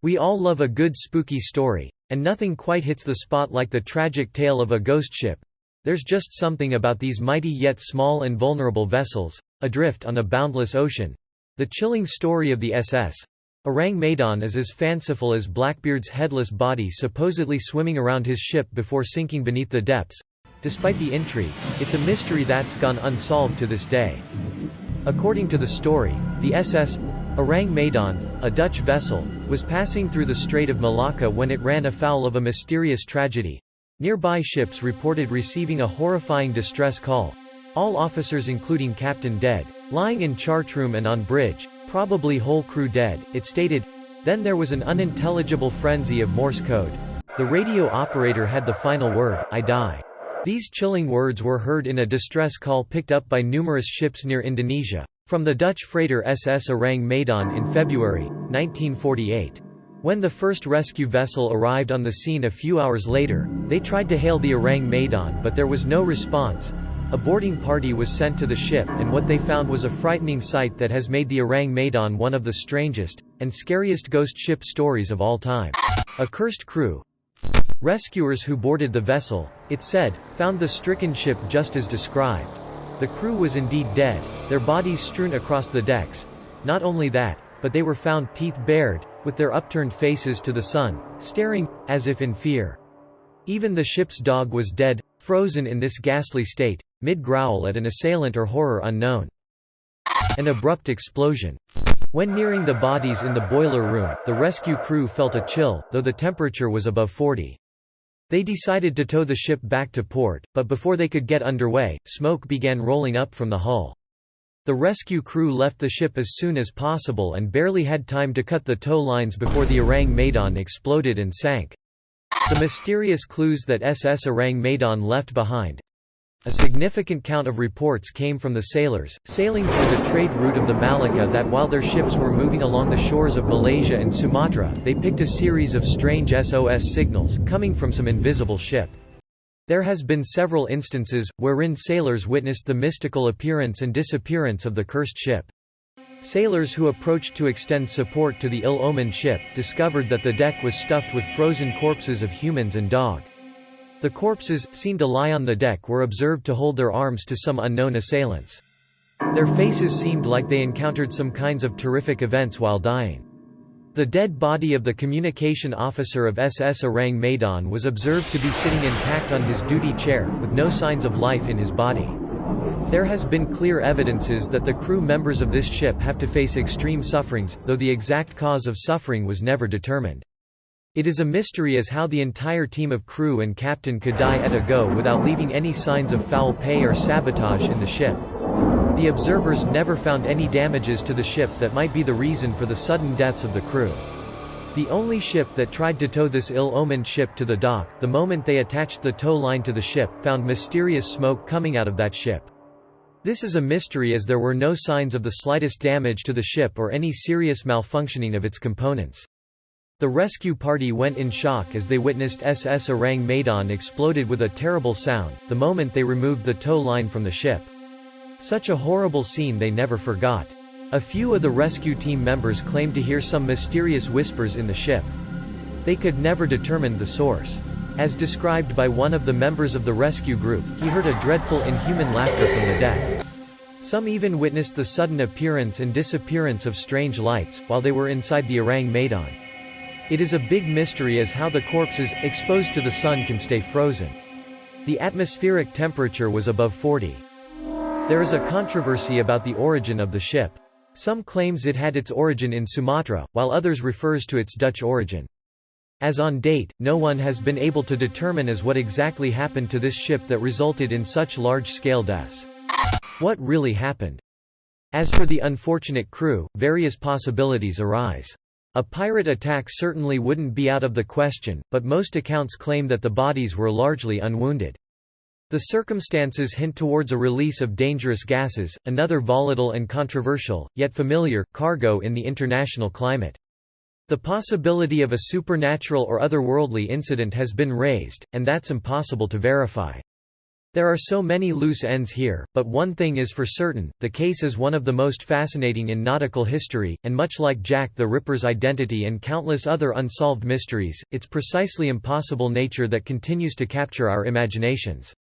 We all love a good spooky story, and nothing quite hits the spot like the tragic tale of a ghost ship. There's just something about these mighty yet small and vulnerable vessels, adrift on a boundless ocean. The chilling story of the SS Ourang Medan is as fanciful as Blackbeard's headless body supposedly swimming around his ship before sinking beneath the depths. Despite the intrigue, it's a mystery that's gone unsolved to this day. According to the story, the SS Ourang Medan, a Dutch vessel, was passing through the Strait of Malacca when it ran afoul of a mysterious tragedy. Nearby ships reported receiving a horrifying distress call. All officers including captain dead, lying in chartroom and on bridge, probably whole crew dead, it stated. Then there was an unintelligible frenzy of Morse code. The radio operator had the final word, "I die." These chilling words were heard in a distress call picked up by numerous ships near Indonesia, from the Dutch freighter SS Ourang Medan in February, 1948. When the first rescue vessel arrived on the scene a few hours later, they tried to hail the Ourang Medan but there was no response. A boarding party was sent to the ship and what they found was a frightening sight that has made the Ourang Medan one of the strangest and scariest ghost ship stories of all time. A cursed crew. Rescuers who boarded the vessel, it said, found the stricken ship just as described. The crew was indeed dead, their bodies strewn across the decks. Not only that, but they were found teeth bared, with their upturned faces to the sun, staring, as if in fear. Even the ship's dog was dead, frozen in this ghastly state, mid-growl at an assailant or horror unknown. An abrupt explosion. When nearing the bodies in the boiler room, the rescue crew felt a chill, though the temperature was above 40. They decided to tow the ship back to port, but before they could get underway, smoke began rolling up from the hull. The rescue crew left the ship as soon as possible and barely had time to cut the tow lines before the Ourang Medan exploded and sank. The mysterious clues that SS Ourang Medan left behind. A significant count of reports came from the sailors, sailing through the trade route of the Malacca, that while their ships were moving along the shores of Malaysia and Sumatra, they picked a series of strange SOS signals, coming from some invisible ship. There has been several instances, wherein sailors witnessed the mystical appearance and disappearance of the cursed ship. Sailors who approached to extend support to the ill-omened ship, discovered that the deck was stuffed with frozen corpses of humans and dog. The corpses, seen to lie on the deck, were observed to hold their arms to some unknown assailants. Their faces seemed like they encountered some kinds of terrific events while dying. The dead body of the communication officer of SS Ourang Medan was observed to be sitting intact on his duty chair, with no signs of life in his body. There has been clear evidences that the crew members of this ship have to face extreme sufferings, though the exact cause of suffering was never determined. It is a mystery as how the entire team of crew and captain could die at a go without leaving any signs of foul play or sabotage in the ship. The observers never found any damages to the ship that might be the reason for the sudden deaths of the crew. The only ship that tried to tow this ill-omened ship to the dock, the moment they attached the tow line to the ship, found mysterious smoke coming out of that ship. This is a mystery as there were no signs of the slightest damage to the ship or any serious malfunctioning of its components. The rescue party went in shock as they witnessed SS Ourang Medan exploded with a terrible sound, the moment they removed the tow line from the ship. Such a horrible scene they never forgot. A few of the rescue team members claimed to hear some mysterious whispers in the ship. They could never determine the source. As described by one of the members of the rescue group, he heard a dreadful inhuman laughter from the deck. Some even witnessed the sudden appearance and disappearance of strange lights, while they were inside the Ourang Medan. It is a big mystery as how the corpses, exposed to the sun, can stay frozen. The atmospheric temperature was above 40. There is a controversy about the origin of the ship. Some claims it had its origin in Sumatra, while others refers to its Dutch origin. As on date, no one has been able to determine as what exactly happened to this ship that resulted in such large-scale deaths. What really happened? As for the unfortunate crew, various possibilities arise. A pirate attack certainly wouldn't be out of the question, but most accounts claim that the bodies were largely unwounded. The circumstances hint towards a release of dangerous gases, another volatile and controversial, yet familiar, cargo in the international climate. The possibility of a supernatural or otherworldly incident has been raised, and that's impossible to verify. There are so many loose ends here, but one thing is for certain, the case is one of the most fascinating in nautical history, and much like Jack the Ripper's identity and countless other unsolved mysteries, its precisely impossible nature that continues to capture our imaginations.